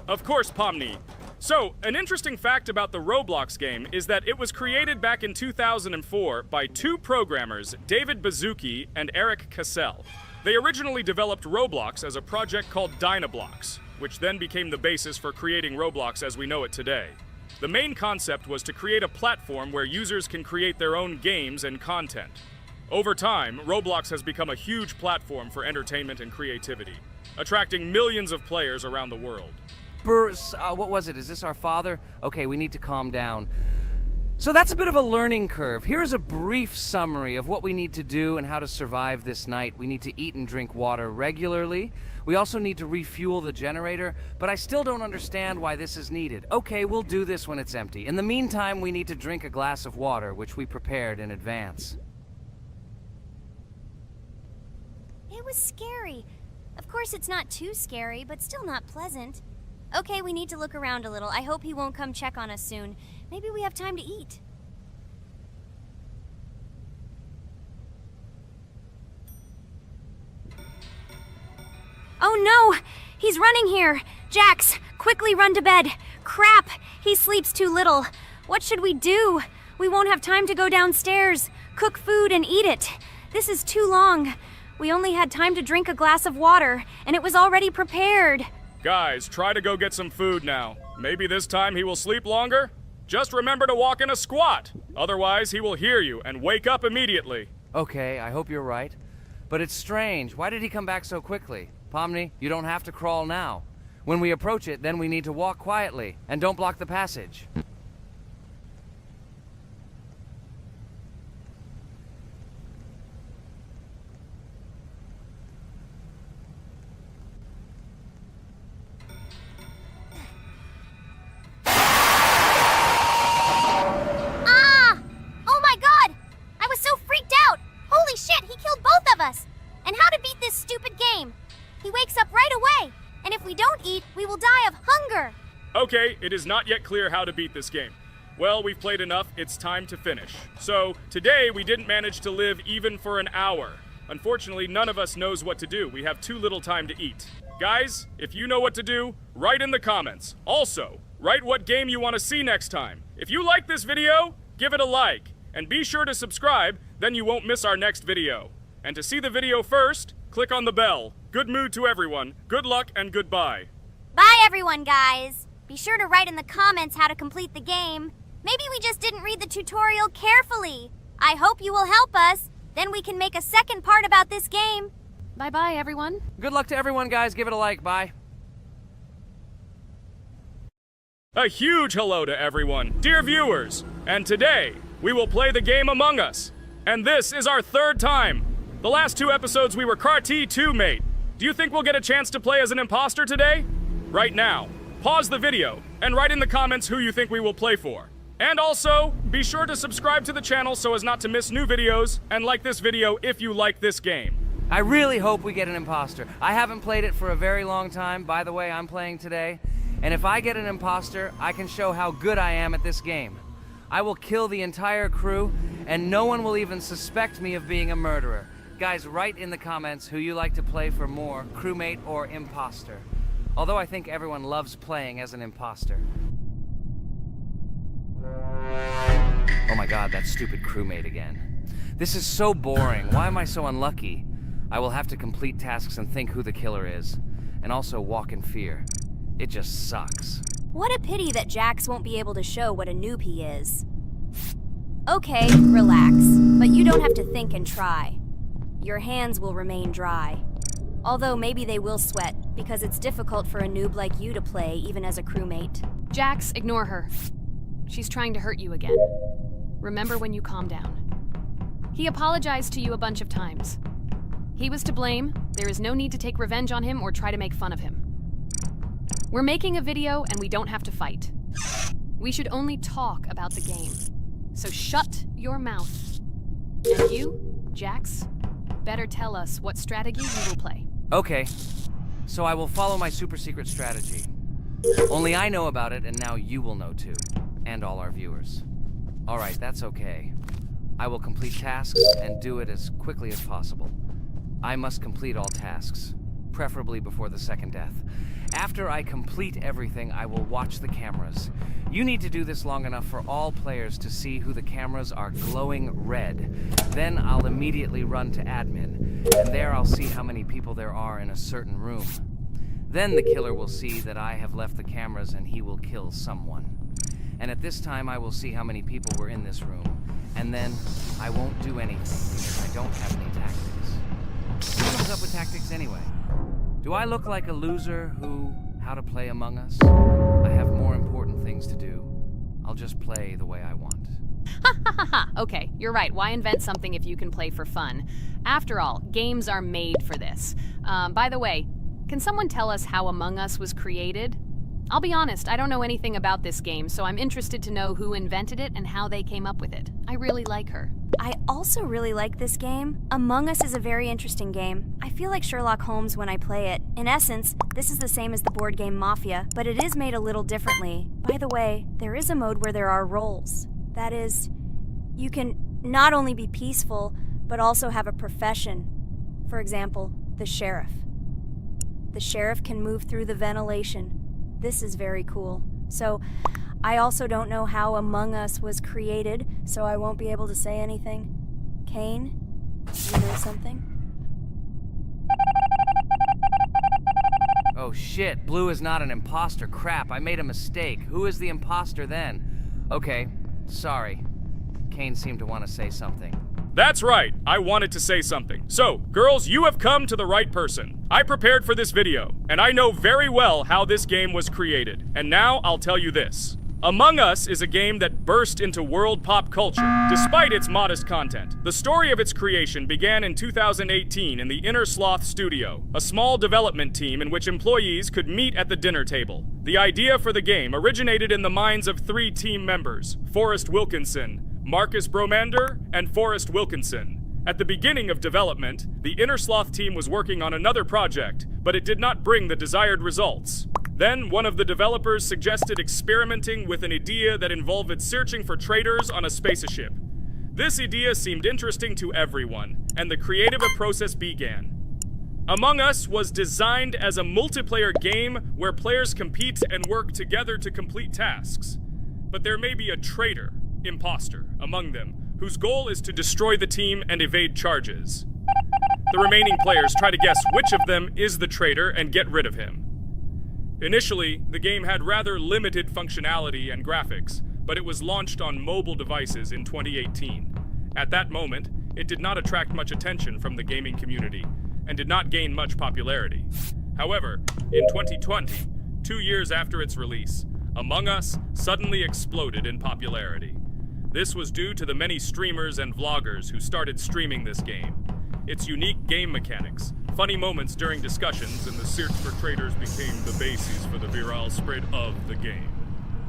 [SPEAKER 4] Of course, Pomni. So, an interesting fact about the Roblox game is that it was created back in 2004 by 2 programmers, David Bazuki and Eric Cassell. They originally developed Roblox as a project called Dynablocks, which then became the basis for creating Roblox as we know it today. The main concept was to create a platform where users can create their own games and content. Over time, Roblox has become a huge platform for entertainment and creativity, attracting millions of players around the world.
[SPEAKER 1] What was it? Is this our father? Okay, we need to calm down. So that's a bit of a learning curve. Here is a brief summary of what we need to do and how to survive this night. We need to eat and drink water regularly. We also need to refuel the generator, but I still don't understand why this is needed. Okay, we'll do this when it's empty. In the meantime, we need to drink a glass of water, which we prepared in advance.
[SPEAKER 2] It was scary. Of course, it's not too scary, but still not pleasant. Okay, we need to look around a little. I hope he won't come check on us soon. Maybe we have time to eat. Oh no! He's running here! Jax, quickly run to bed! Crap! He sleeps too little. What should we do? We won't have time to go downstairs, cook food, and eat it. This is too long. We only had time to drink a glass of water, and it was already prepared.
[SPEAKER 4] Guys, try to go get some food now. Maybe this time he will sleep longer? Just remember to walk in a squat. Otherwise, he will hear you and wake up immediately.
[SPEAKER 1] Okay, I hope you're right. But it's strange. Why did he come back so quickly? Pomni, you don't have to crawl now. When we approach it, then we need to walk quietly. And don't block the passage.
[SPEAKER 2] And how to beat this stupid game. He wakes up right away, and if we don't eat, we will die of hunger.
[SPEAKER 4] Okay, it is not yet clear how to beat this game. Well, we've played enough, it's time to finish. So, today we didn't manage to live even for an hour. Unfortunately, none of us knows what to do. We have too little time to eat. Guys, if you know what to do, write in the comments. Also, write what game you want to see next time. If you like this video, give it a like. And be sure to subscribe, then you won't miss our next video. And to see the video first, click on the bell. Good mood to everyone, good luck, and goodbye.
[SPEAKER 2] Bye everyone, guys. Be sure to write in the comments how to complete the game. Maybe we just didn't read the tutorial carefully. I hope you will help us. Then we can make a second part about this game.
[SPEAKER 3] Bye-bye, everyone.
[SPEAKER 1] Good luck to everyone, guys. Give it a like. Bye.
[SPEAKER 4] A huge hello to everyone, dear viewers. And today, we will play the game Among Us. And this is our third time. The last 2 episodes we were CAR-T 2 mate. Do you think we'll get a chance to play as an imposter today? Right now, pause the video and write in the comments who you think we will play for. And also, be sure to subscribe to the channel so as not to miss new videos, and like this video if you like this game.
[SPEAKER 1] I really hope we get an imposter. I haven't played it for a very long time. By the way, I'm playing today. And if I get an imposter, I can show how good I am at this game. I will kill the entire crew, and no one will even suspect me of being a murderer. Guys, write in the comments who you like to play for more, crewmate or imposter. Although I think everyone loves playing as an imposter. Oh my god, that stupid crewmate again. This is so boring. Why am I so unlucky? I will have to complete tasks and think who the killer is. And also walk in fear. It just sucks.
[SPEAKER 2] What a pity that Jax won't be able to show what a noob he is. Okay, relax. But you don't have to think and try. Your hands will remain dry. Although maybe they will sweat, because it's difficult for a noob like you to play, even as a crewmate.
[SPEAKER 3] Jax, ignore her. She's trying to hurt you again. Remember when you calm down. He apologized to you a bunch of times. He was to blame. There is no need to take revenge on him or try to make fun of him. We're making a video and we don't have to fight. We should only talk about the game. So shut your mouth. And you, Jax, better tell us what strategy you will play.
[SPEAKER 1] Okay, so I will follow my super secret strategy. Only I know about it, and now you will know too. And all our viewers. Alright, that's okay. I will complete tasks and do it as quickly as possible. I must complete all tasks, preferably before the second death. After I complete everything, I will watch the cameras. You need to do this long enough for all players to see who the cameras are glowing red. Then I'll immediately run to admin, and there I'll see how many people there are in a certain room. Then the killer will see that I have left the cameras and he will kill someone. And at this time I will see how many people were in this room. and then I won't do anything because I don't have any tactics. Who comes up with tactics anyway? Do I look like a loser who, how to play Among Us? I have more important things to do. I'll just play the way I want.
[SPEAKER 3] Ha ha ha ha! Okay, you're right. Why invent something if you can play for fun? After all, games are made for this. By the way, can someone tell us how Among Us was created? I'll be honest, I don't know anything about this game, so I'm interested to know who invented it and how they came up with it. I really like her.
[SPEAKER 2] I also really like this game. Among Us is a very interesting game. I feel like Sherlock Holmes when I play it. In essence, this is the same as the board game Mafia, but it is made a little differently. By the way, there is a mode where there are roles. That is, you can not only be peaceful, but also have a profession. For example, the sheriff. The sheriff can move through the ventilation. This is very cool. So, I also don't know how Among Us was created, so I won't be able to say anything. Kane, you know something?
[SPEAKER 1] Oh shit, Blue is not an imposter. Crap, I made a mistake. Who is the imposter then? Okay, sorry. Kane seemed to want to say something.
[SPEAKER 4] That's right, I wanted to say something. So, girls, you have come to the right person. I prepared for this video, and I know very well how this game was created. And now I'll tell you this. Among Us is a game that burst into world pop culture, despite its modest content. The story of its creation began in 2018 in the Inner Sloth Studio, a small development team in which employees could meet at the dinner table. The idea for the game originated in the minds of 3 team members, Forrest Wilkinson, Marcus Bromander, and Forrest Wilkinson. At the beginning of development, the Inner Sloth team was working on another project, but it did not bring the desired results. Then, one of the developers suggested experimenting with an idea that involved searching for traitors on a spaceship. This idea seemed interesting to everyone, and the creative process began. Among Us was designed as a multiplayer game where players compete and work together to complete tasks. But there may be a traitor, imposter, among them, whose goal is to destroy the team and evade charges. The remaining players try to guess which of them is the traitor and get rid of him. Initially, the game had rather limited functionality and graphics, but it was launched on mobile devices in 2018. At that moment, it did not attract much attention from the gaming community, and did not gain much popularity. However, in 2020, 2 years after its release, Among Us suddenly exploded in popularity. This was due to the many streamers and vloggers who started streaming this game. Its unique game mechanics, funny moments during discussions, and the search for traitors became the basis for the viral spread of the game.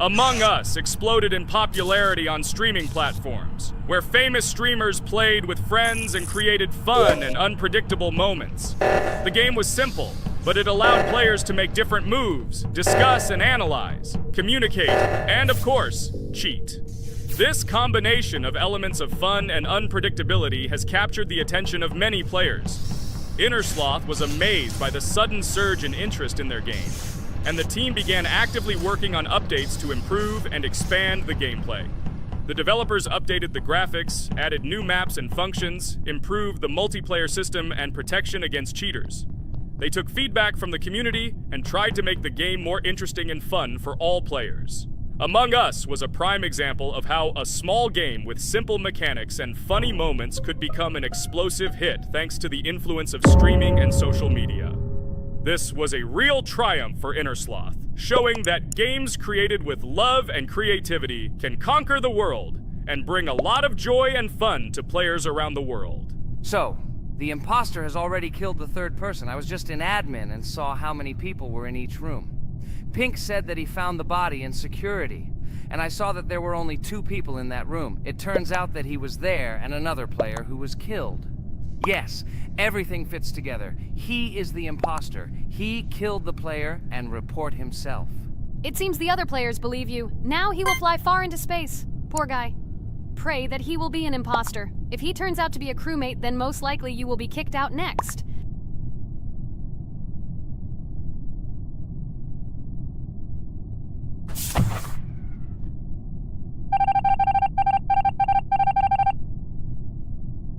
[SPEAKER 4] Among Us exploded in popularity on streaming platforms, where famous streamers played with friends and created fun and unpredictable moments. The game was simple, but it allowed players to make different moves, discuss and analyze, communicate, and of course, cheat. This combination of elements of fun and unpredictability has captured the attention of many players. Inner Sloth was amazed by the sudden surge in interest in their game, and the team began actively working on updates to improve and expand the gameplay. The developers updated the graphics, added new maps and functions, improved the multiplayer system and protection against cheaters. They took feedback from the community and tried to make the game more interesting and fun for all players. Among Us was a prime example of how a small game with simple mechanics and funny moments could become an explosive hit thanks to the influence of streaming and social media. This was a real triumph for Inner Sloth, showing that games created with love and creativity can conquer the world and bring a lot of joy and fun to players around the world.
[SPEAKER 1] So, the imposter has already killed the third person. I was just in admin and saw how many people were in each room. Pink said that he found the body in security, and I saw that there were only 2 people in that room. It turns out that he was there and another player who was killed. Yes, everything fits together. He is the imposter. He killed the player and report himself.
[SPEAKER 3] It seems the other players believe you. Now he will fly far into space. Poor guy. Pray that he will be an imposter. If he turns out to be a crewmate, then most likely you will be kicked out next.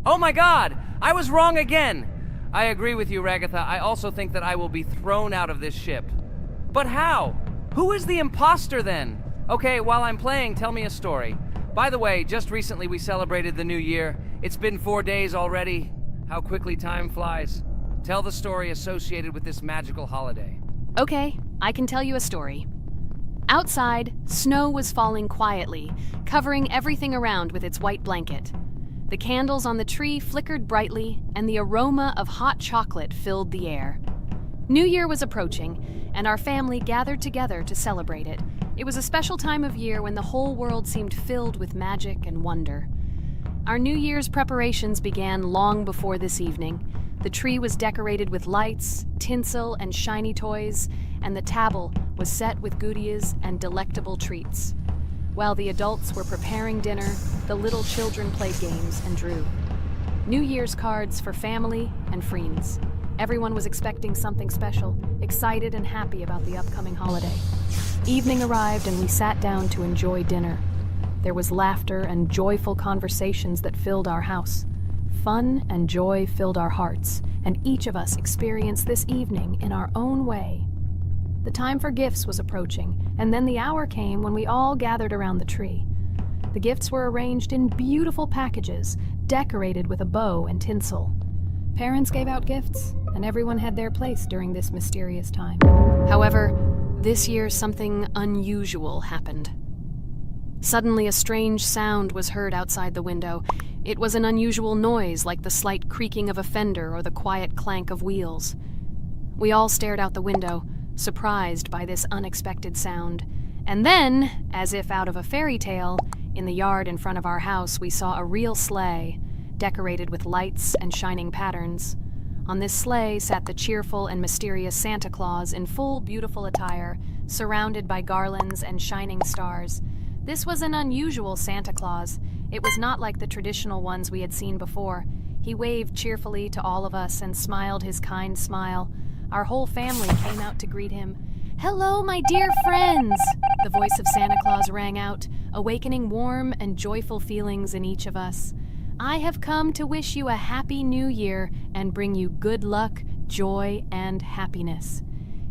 [SPEAKER 1] Oh my god! I was wrong again! I agree with you, Ragatha. I also think that I will be thrown out of this ship. But how? Who is the imposter then? Okay, while I'm playing, tell me a story. By the way, just recently we celebrated the new year. It's been 4 days already. How quickly time flies. Tell the story associated with this magical holiday.
[SPEAKER 3] Okay, I can tell you a story. Outside, snow was falling quietly, covering everything around with its white blanket. The candles on the tree flickered brightly, and the aroma of hot chocolate filled the air. New Year was approaching, and our family gathered together to celebrate it. It was a special time of year when the whole world seemed filled with magic and wonder. Our New Year's preparations began long before this evening. The tree was decorated with lights, tinsel, and shiny toys, and the table was set with goodies and delectable treats. While the adults were preparing dinner, the little children played games and drew. New Year's cards for family and friends. Everyone was expecting something special, excited and happy about the upcoming holiday. Evening arrived and we sat down to enjoy dinner. There was laughter and joyful conversations that filled our house. Fun and joy filled our hearts, and each of us experienced this evening in our own way. The time for gifts was approaching, and then the hour came when we all gathered around the tree. The gifts were arranged in beautiful packages, decorated with a bow and tinsel. Parents gave out gifts, and everyone had their place during this mysterious time. However, this year something unusual happened. Suddenly a strange sound was heard outside the window. It was an unusual noise, like the slight creaking of a fender or the quiet clank of wheels. We all stared out the window, surprised by this unexpected sound. And then, as if out of a fairy tale, in the yard in front of our house we saw a real sleigh, decorated with lights and shining patterns. On this sleigh sat the cheerful and mysterious Santa Claus in full beautiful attire, surrounded by garlands and shining stars. This was an unusual Santa Claus. It was not like the traditional ones we had seen before. He waved cheerfully to all of us and smiled his kind smile. Our whole family came out to greet him. "Hello, my dear friends!" The voice of Santa Claus rang out, awakening warm and joyful feelings in each of us. "I have come to wish you a happy new year and bring you good luck, joy, and happiness."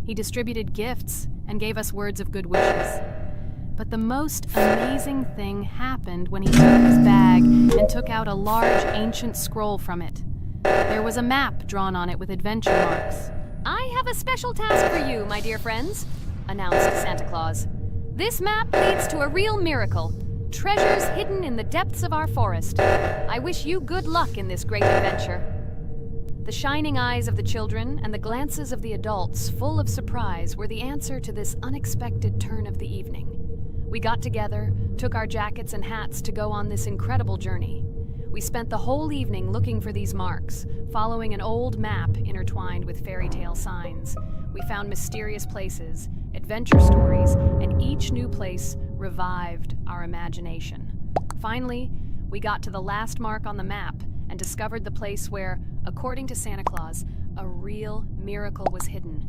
[SPEAKER 3] He distributed gifts and gave us words of good wishes. But the most amazing thing happened when he took his bag and took out a large ancient scroll from it. There was a map drawn on it with adventure marks. "I have a special task for you, my dear friends," announced Santa Claus. "This map leads to a real miracle. Treasures hidden in the depths of our forest. I wish you good luck in this great adventure." The shining eyes of the children and the glances of the adults, full of surprise, were the answer to this unexpected turn of the evening. We got together, took our jackets and hats to go on this incredible journey. We spent the whole evening looking for these marks, following an old map intertwined with fairy tale signs. We found mysterious places, adventure stories, and each new place revived our imagination. Finally, we got to the last mark on the map and discovered the place where, according to Santa Claus, a real miracle was hidden.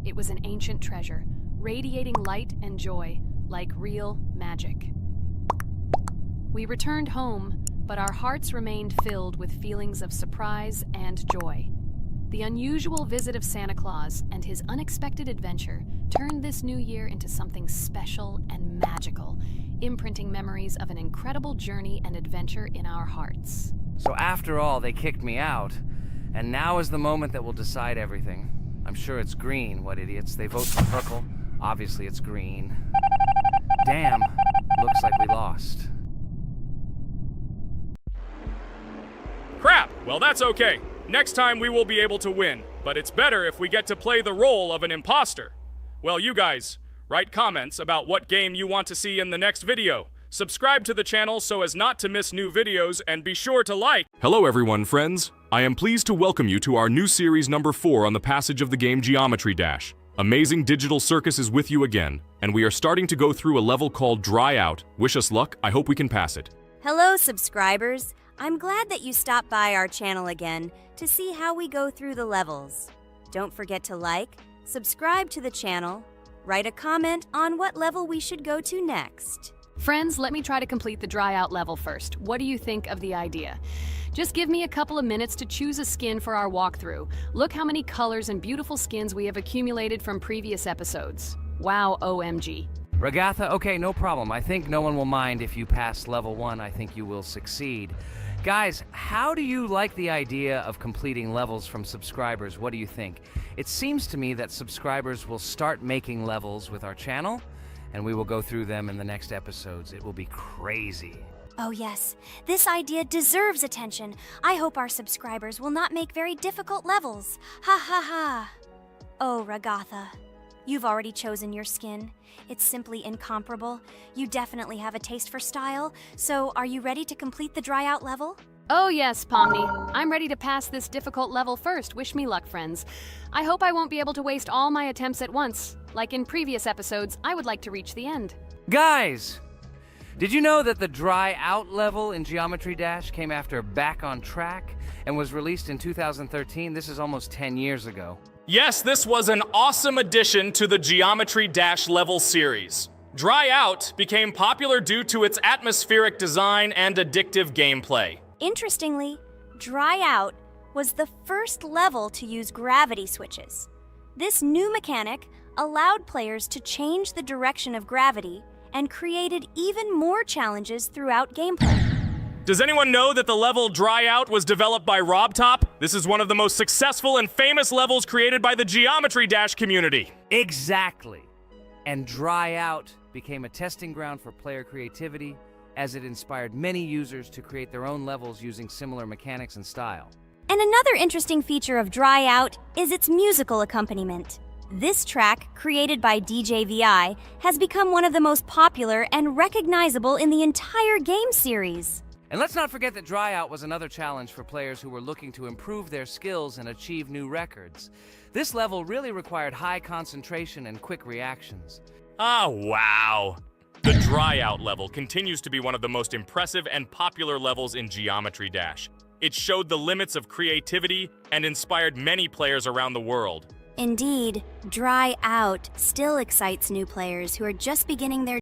[SPEAKER 3] It was an ancient treasure, radiating light and joy, like real magic. We returned home, but our hearts remained filled with feelings of surprise and joy. The unusual visit of Santa Claus and his unexpected adventure turned this new year into something special and magical, imprinting memories of an incredible journey and adventure in our hearts.
[SPEAKER 1] So after all, they kicked me out, and now is the moment that will decide everything. I'm sure it's green, what idiots. They vote for purple. Obviously it's green. Damn, looks like we lost.
[SPEAKER 4] Crap! Well, that's okay. Next time we will be able to win, but it's better if we get to play the role of an imposter. Well, you guys, write comments about what game you want to see in the next video. Subscribe to the channel so as not to miss new videos, and be sure to like.
[SPEAKER 6] Hello everyone, friends. I am pleased to welcome you to our new series number 4 on the passage of the game Geometry Dash. Amazing Digital Circus is with you again, and we are starting to go through a level called Dry Out. Wish us luck, I hope we can pass it.
[SPEAKER 5] Hello, subscribers. I'm glad that you stopped by our channel again to see how we go through the levels. Don't forget to like, subscribe to the channel, write a comment on what level we should go to next.
[SPEAKER 3] Friends, let me try to complete the dry out level first. What do you think of the idea? Just give me a couple of minutes to choose a skin for our walkthrough. Look how many colors and beautiful skins we have accumulated from previous episodes. Wow, OMG.
[SPEAKER 1] Ragatha, okay, no problem. I think no one will mind if you pass level 1. I think you will succeed. Guys, how do you like the idea of completing levels from subscribers? What do you think? It seems to me that subscribers will start making levels with our channel, and we will go through them in the next episodes. It will be crazy.
[SPEAKER 2] Oh yes, this idea deserves attention. I hope our subscribers will not make very difficult levels. Ha ha ha. Oh, Ragatha, you've already chosen your skin. It's simply incomparable. You definitely have a taste for style. So, are you ready to complete the dry out level?
[SPEAKER 3] Oh yes, Pomni. I'm ready to pass this difficult level first. Wish me luck, friends. I hope I won't be able to waste all my attempts at once. Like in previous episodes, I would like to reach the end.
[SPEAKER 1] Guys, did you know that the dry out level in Geometry Dash came after Back on Track and was released in 2013? This is almost 10 years ago.
[SPEAKER 4] Yes, this was an awesome addition to the Geometry Dash level series. Dry Out became popular due to its atmospheric design and addictive gameplay.
[SPEAKER 2] Interestingly, Dry Out was the first level to use gravity switches. This new mechanic allowed players to change the direction of gravity and created even more challenges throughout gameplay.
[SPEAKER 4] Does anyone know that the level Dry Out was developed by RobTop? This is one of the most successful and famous levels created by the Geometry Dash community.
[SPEAKER 1] Exactly. And Dry Out became a testing ground for player creativity, as it inspired many users to create their own levels using similar mechanics and style.
[SPEAKER 2] And another interesting feature of Dry Out is its musical accompaniment. This track, created by DJ VI, has become one of the most popular and recognizable in the entire game series.
[SPEAKER 1] And let's not forget that Dry Out was another challenge for players who were looking to improve their skills and achieve new records. This level really required high concentration and quick reactions.
[SPEAKER 4] Ah, wow. The Dry Out level continues to be one of the most impressive and popular levels in Geometry Dash. It showed the limits of creativity and inspired many players around the world.
[SPEAKER 2] Indeed, Dry Out still excites new players who are just beginning their